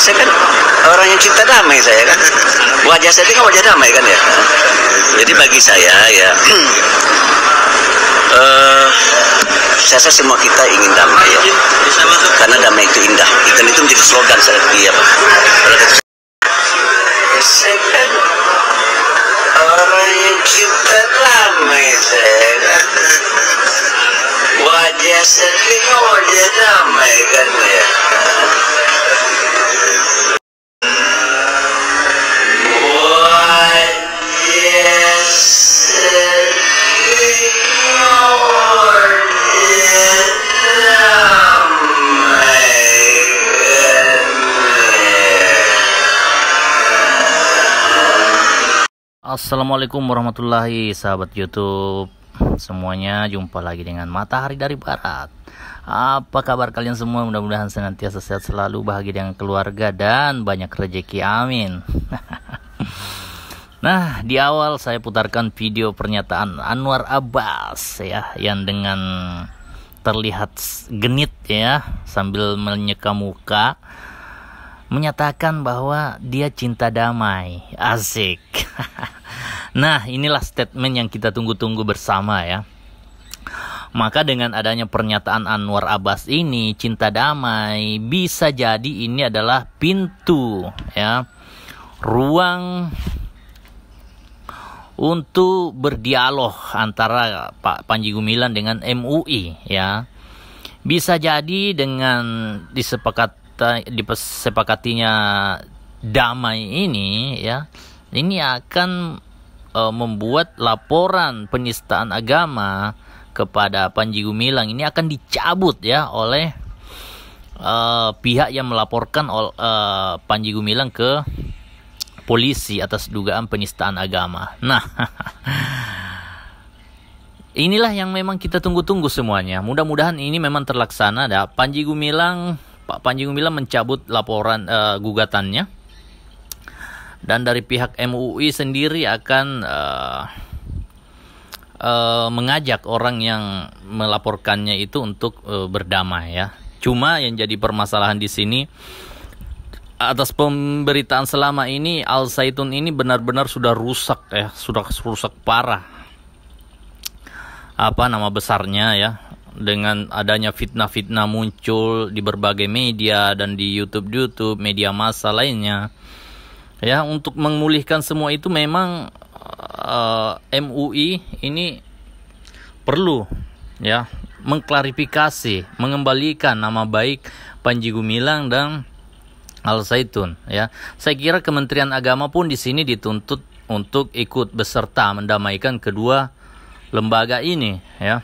Saya kan orang yang cinta damai saya kan. Wajah saya itu kan wajah damai kan ya. Jadi bagi saya ya, saya rasa semua kita ingin damai ya. Karena damai itu indah. Dan itu menjadi slogan saya. Iya Pak. Saya kan orang yang cinta damai saya kan. Wajah sedih wajah damai kan ya. Assalamualaikum warahmatullahi sahabat YouTube semuanya, jumpa lagi dengan Matahari dari Barat. Apa kabar kalian semua? Mudah-mudahan senantiasa sehat selalu, bahagia dengan keluarga dan banyak rezeki, amin. Nah, di awal saya putarkan video pernyataan Anwar Abbas ya, yang dengan terlihat genit ya sambil menyeka muka menyatakan bahwa dia cinta damai. Asik. Nah, inilah statement yang kita tunggu-tunggu bersama ya. Maka dengan adanya pernyataan Anwar Abbas ini, cinta damai, bisa jadi ini adalah pintu ya, ruang untuk berdialog antara Pak Panji Gumilang dengan MUI ya. Bisa jadi dengan disepakatinya damai ini ya, ini akan membuat laporan penistaan agama kepada Panji Gumilang ini akan dicabut ya oleh pihak yang melaporkan Panji Gumilang ke polisi atas dugaan penistaan agama. Nah, inilah yang memang kita tunggu-tunggu semuanya. Mudah-mudahan ini memang terlaksana. Pak Panji Gumilang mencabut laporan gugatannya. Dan dari pihak MUI sendiri akan mengajak orang yang melaporkannya itu untuk berdamai ya. Cuma yang jadi permasalahan di sini, atas pemberitaan selama ini Al Zaitun ini benar-benar sudah rusak ya, sudah rusak parah. Apa nama besarnya ya, dengan adanya fitnah-fitnah muncul di berbagai media dan di YouTube media massa lainnya. Ya, untuk memulihkan semua itu memang MUI ini perlu ya mengklarifikasi, mengembalikan nama baik Panji Gumilang dan Al Zaitun ya. Saya kira Kementerian Agama pun di sini dituntut untuk ikut beserta mendamaikan kedua lembaga ini ya.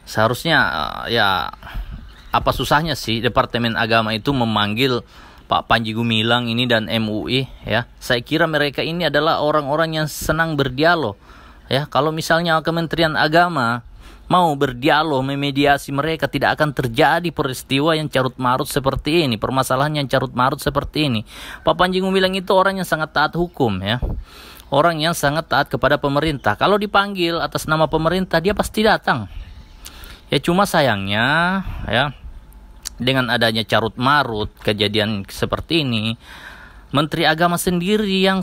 Seharusnya ya, apa susahnya sih Departemen Agama itu memanggil Pak Panji Gumilang ini dan MUI ya. Saya kira mereka ini adalah orang-orang yang senang berdialog ya. Kalau misalnya Kementerian Agama mau berdialog, memediasi mereka, tidak akan terjadi peristiwa yang carut-marut seperti ini, permasalahan yang carut-marut seperti ini. Pak Panji Gumilang itu orang yang sangat taat hukum ya, orang yang sangat taat kepada pemerintah. Kalau dipanggil atas nama pemerintah, dia pasti datang ya. Cuma sayangnya ya, dengan adanya carut-marut kejadian seperti ini, Menteri Agama sendiri yang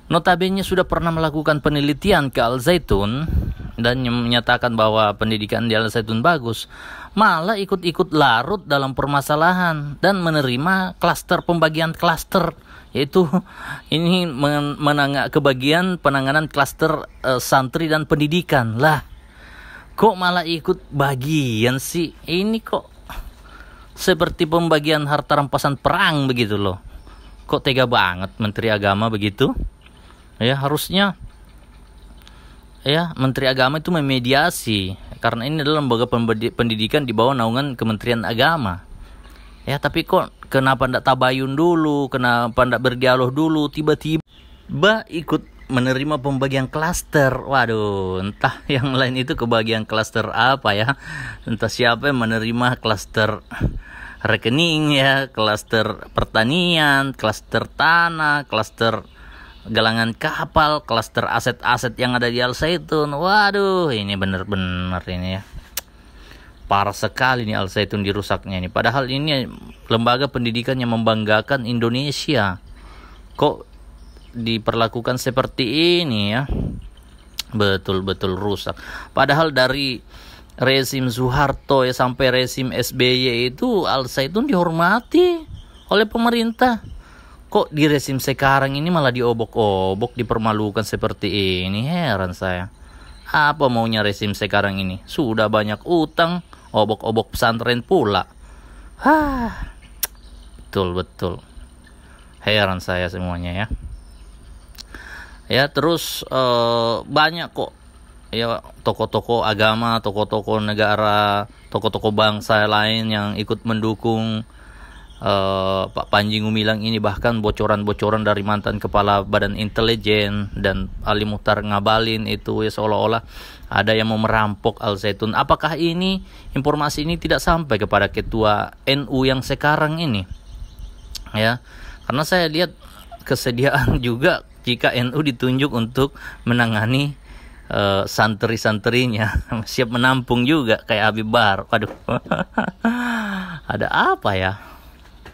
notabene sudah pernah melakukan penelitian ke Al Zaitun dan menyatakan bahwa pendidikan di Al Zaitun bagus, malah ikut-ikut larut dalam permasalahan dan menerima pembagian klaster, yaitu ini kebagian penanganan klaster santri dan pendidikan. Lah, kok malah ikut bagian sih? Ini kok seperti pembagian harta rampasan perang begitu loh. Kok tega banget Menteri Agama begitu? Ya, harusnya ya Menteri Agama itu memediasi, karena ini adalah lembaga pendidikan di bawah naungan Kementerian Agama. Ya, tapi kok kenapa ndak tabayun dulu? Kenapa ndak berdialog dulu? Tiba-tiba ikut menerima pembagian klaster. Waduh, entah yang lain itu kebagian klaster apa ya. Entah siapa yang menerima klaster rekening ya, klaster pertanian, klaster tanah, klaster galangan kapal, klaster aset-aset yang ada di Al Zaitun. Waduh, ini bener-bener ini ya. parah sekali nih Al Zaitun dirusaknya ini. Padahal ini lembaga pendidikan yang membanggakan Indonesia, kok diperlakukan seperti ini ya. Betul-betul rusak. Padahal dari rezim Soeharto ya sampai rezim SBY itu Al Zaitun dihormati oleh pemerintah. Kok di rezim sekarang ini malah diobok-obok, dipermalukan seperti ini? Heran saya. Apa maunya rezim sekarang ini? Sudah banyak utang, obok-obok pesantren pula. Betul-betul. Heran saya semuanya ya. Ya terus banyak kok ya tokoh-tokoh agama, tokoh-tokoh negara, tokoh-tokoh bangsa lain yang ikut mendukung Pak Panji Gumilang ini. Bahkan bocoran-bocoran dari mantan kepala Badan Intelijen dan Ali Muhtar Ngabalin itu ya seolah-olah ada yang mau merampok Al Zaitun. Apakah ini informasi ini tidak sampai kepada ketua NU yang sekarang ini? Ya, karena saya lihat kesediaan juga jika NU ditunjuk untuk menangani santri-santrinya, siap menampung juga kayak Habib Bahar. Waduh, ada apa ya?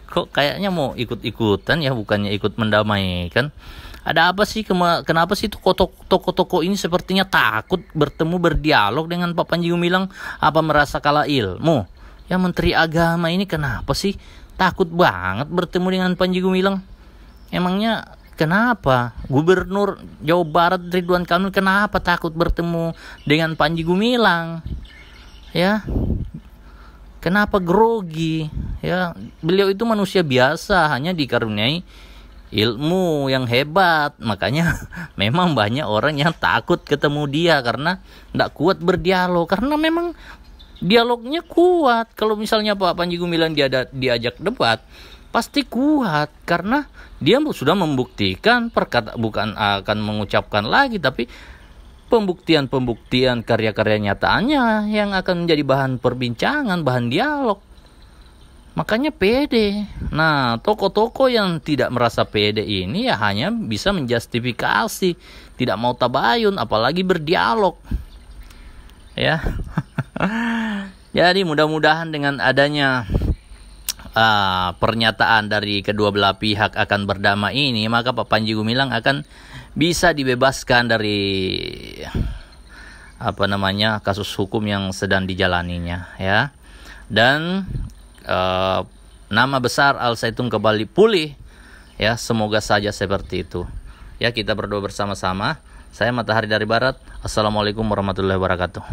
Kok kayaknya mau ikut-ikutan ya, bukannya ikut mendamaikan. Ada apa sih? Kenapa sih tokoh-tokoh ini sepertinya takut bertemu berdialog dengan Pak Panji Gumilang? Apa merasa kalah ilmu? Ya Menteri Agama ini kenapa sih takut banget bertemu dengan Panji Gumilang? Emangnya kenapa? Gubernur Jawa Barat Ridwan Kamil kenapa takut bertemu dengan Panji Gumilang? Ya, kenapa grogi? Ya, beliau itu manusia biasa, hanya dikaruniai ilmu yang hebat. Makanya memang banyak orang yang takut ketemu dia karena tidak kuat berdialog. Karena memang dialognya kuat. Kalau misalnya Pak Panji Gumilang diajak debat, pasti kuat karena dia sudah membuktikan bukan akan mengucapkan lagi, tapi pembuktian karya-karya nyataannya yang akan menjadi bahan perbincangan, bahan dialog. Makanya pede. Nah, tokoh-tokoh yang tidak merasa pede ini ya hanya bisa menjustifikasi, tidak mau tabayun, apalagi berdialog. Ya. Jadi mudah-mudahan dengan adanya pernyataan dari kedua belah pihak akan berdamai ini, maka Pak Panji Gumilang akan bisa dibebaskan dari kasus hukum yang sedang dijalaninya ya. Dan nama besar Al Zaitun kembali pulih ya, semoga saja seperti itu ya. Kita berdoa bersama-sama. Saya Matahari dari Barat. Assalamualaikum warahmatullahi wabarakatuh.